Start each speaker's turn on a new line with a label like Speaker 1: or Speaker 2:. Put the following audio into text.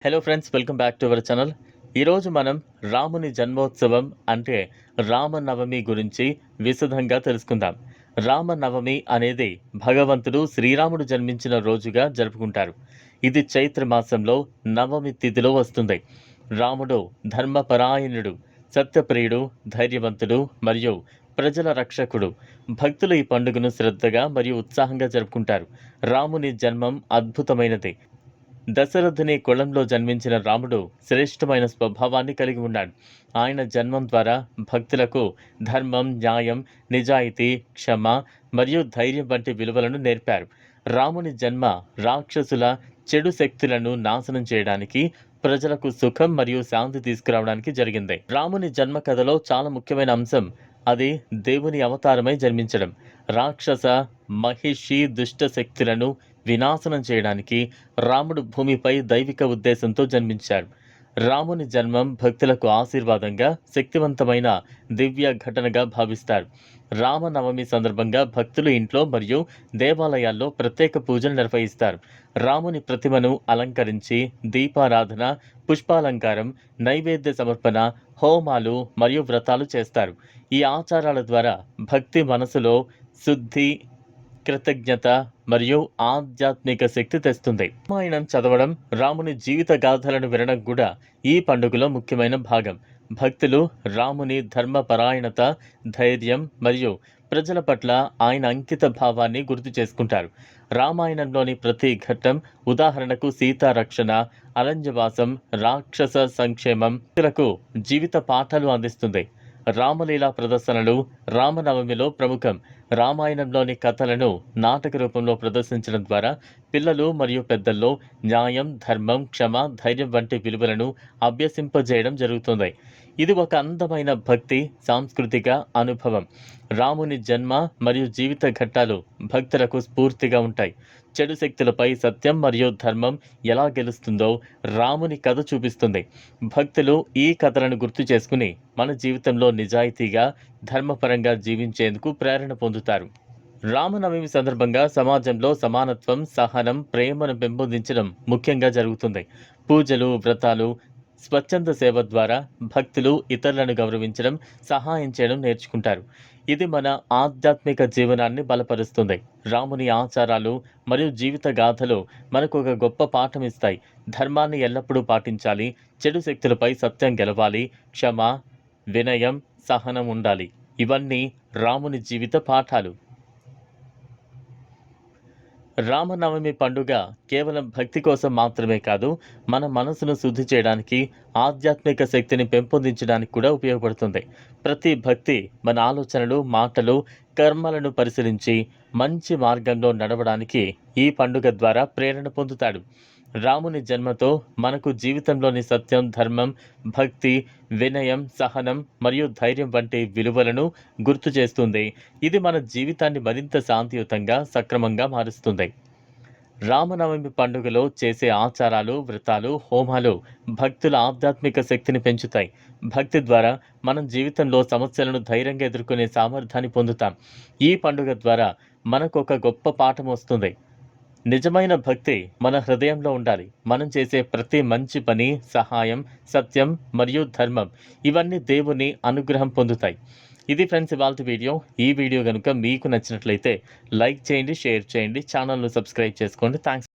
Speaker 1: Hello friends, welcome back to our channel. ఈరోజు మనం రాముని జన్మోత్సవం అంటే రామనవమి గురించి విశదంగా తెలుసుకుందాం. రామనవమి అనేది భగవంతుడు శ్రీరాముడు జన్మించిన రోజుగా జరుపుకుంటారు. ఇది చైత్ర మాసంలో నవమి తిథిలో వస్తుంది. రాముడు ధర్మపరాయణుడు, సత్యప్రియుడు, ధైర్యవంతుడు మరియు ప్రజల రక్షకుడు. భక్తులు ఈ పండుగను శ్రద్ధగా మరియు ఉత్సాహంగా జరుపుకుంటారు. రాముని జన్మం అద్భుతమైనది. దశరథుని కులంలో జన్మించిన రాముడు శ్రేష్టమైన స్వభావాన్ని కలిగి ఉన్నాడు. ఆయన జన్మం ద్వారా భక్తులకు ధర్మం, న్యాయం, నిజాయితీ, క్షమ మరియు ధైర్యం వంటి విలువలను నేర్పారు. రాముని జన్మ రాక్షసుల చెడు శక్తులను నాశనం చేయడానికి, ప్రజలకు సుఖం మరియు శాంతి తీసుకురావడానికి జరిగింది. రాముని జన్మ కథలో చాలా ముఖ్యమైన అంశం అది దేవుని అవతారమై జన్మించడం. రాక్షస మహిషి దుష్ట శక్తులను వినాశనం చేయడానికి రాముడు భూమిపై దైవిక ఉద్దేశంతో జన్మించాడు. రాముని జన్మం భక్తులకు ఆశీర్వాదంగా, శక్తివంతమైన దివ్య ఘటనగా భావిస్తారు. రామనవమి సందర్భంగా భక్తులు ఇంట్లో మరియు దేవాలయాల్లో ప్రత్యేక పూజలు నిర్వహిస్తారు. రాముని ప్రతిమను అలంకరించి దీపారాధన, పుష్పాలంకారం, నైవేద్య సమర్పణ, హోమాలు మరియు వ్రతాలు చేస్తారు. ఈ ఆచారాల ద్వారా భక్తి మనసులో శుద్ధి, కృతజ్ఞత మరియు ఆధ్యాత్మిక శక్తి తెస్తుంది. రామాయణం చదవడం, రాముని జీవిత గాథలను వినడం కూడా ఈ పండుగలో ముఖ్యమైన భాగం. భక్తులు రాముని ధర్మపరాయణత, ధైర్యం మరియు ప్రజల పట్ల ఆయన అంకిత భావాన్ని గుర్తు చేసుకుంటారు. రామాయణంలోని ప్రతి ఘట్టం, ఉదాహరణకు సీతారక్షణ, అరణ్యవాసం, రాక్షస సంక్షేమం, భక్తులకు జీవిత పాఠాలు అందిస్తుంది. రామలీలా ప్రదర్శనలు రామనవమిలో ప్రముఖం. రామాయణంలోని కథలను నాటక రూపంలో ప్రదర్శించడం ద్వారా పిల్లలు మరియు పెద్దల్లో న్యాయం, ధర్మం, క్షమ, ధైర్యం వంటి విలువలను అభ్యసింపజేయడం జరుగుతుంది. ఇది ఒక అందమైన భక్తి సాంస్కృతిక అనుభవం. రాముని జన్మ మరియు జీవిత ఘట్టాలు భక్తులకు స్ఫూర్తిగా ఉంటాయి. చెడు శక్తులపై సత్యం మరియు ధర్మం ఎలా గెలుస్తుందో రాముని కథ చూపిస్తుంది. భక్తులు ఈ కథలను గుర్తు చేసుకుని మన జీవితంలో నిజాయితీగా, ధర్మపరంగా జీవించేందుకు ప్రేరణ పొందుతారు. రామనవమి సందర్భంగా సమాజంలో సమానత్వం, సహనం, ప్రేమను పెంపొందించడం ముఖ్యంగా జరుగుతుంది. పూజలు, వ్రతాలు, స్వచ్ఛంద సేవ ద్వారా భక్తులు ఇతరులను గౌరవించడం, సహాయం చేయడం నేర్చుకుంటారు. ఇది మన ఆధ్యాత్మిక జీవనాన్ని బలపరుస్తుంది. రాముని ఆచారాలు మరియు జీవిత గాథలు మనకు ఒక గొప్ప పాఠం ఇస్తాయి. ధర్మాన్ని ఎల్లప్పుడూ పాటించాలి, చెడు శక్తులపై సత్యం గెలవాలి, క్షమ, వినయం, సహనం ఉండాలి. ఇవన్నీ రాముని జీవిత పాఠాలు. రామనవమి పండుగ కేవలం భక్తి కోసం మాత్రమే కాదు, మన మనసును శుద్ధి చేయడానికి, ఆధ్యాత్మిక శక్తిని పెంపొందించడానికి కూడా ఉపయోగపడుతుంది. ప్రతి భక్తి మన ఆలోచనలు, మాటలు, కర్మలను పరిశీలించి మంచి మార్గంలో నడవడానికి ఈ పండుగ ద్వారా ప్రేరణ పొందుతాడు. రాముని జన్మతో మనకు జీవితంలోని సత్యం, ధర్మం, భక్తి, వినయం, సహనం మరియు ధైర్యం వంటి విలువలను గుర్తు చేస్తుంది. ఇది మన జీవితాన్ని మరింత శాంతియుతంగా, సక్రమంగా మారుస్తుంది. రామనవమి పండుగలో చేసే ఆచారాలు, వ్రతాలు, హోమాలు భక్తుల ఆధ్యాత్మిక శక్తిని పెంచుతాయి. భక్తి ద్వారా మనం జీవితంలో సమస్యలను ధైర్యంగా ఎదుర్కొనే సామర్థ్యాన్ని పొందుతాం. ఈ పండుగ ద్వారా మనకు ఒక గొప్ప పాఠం వస్తుంది. నిజమైన భక్తి మన హృదయంలో ఉండాలి. మనం చేసే ప్రతి మంచి పని, సహాయం, సత్యం మరియు ధర్మం ఇవన్నీ దేవుని అనుగ్రహం పొందుతాయి. ఇది ఫ్రెండ్స్ ఇవాల్టి వీడియో. ఈ వీడియో కనుక మీకు నచ్చినట్లయితే లైక్ చేయండి, షేర్ చేయండి, ఛానల్ను సబ్స్క్రైబ్ చేసుకోండి. థ్యాంక్స్.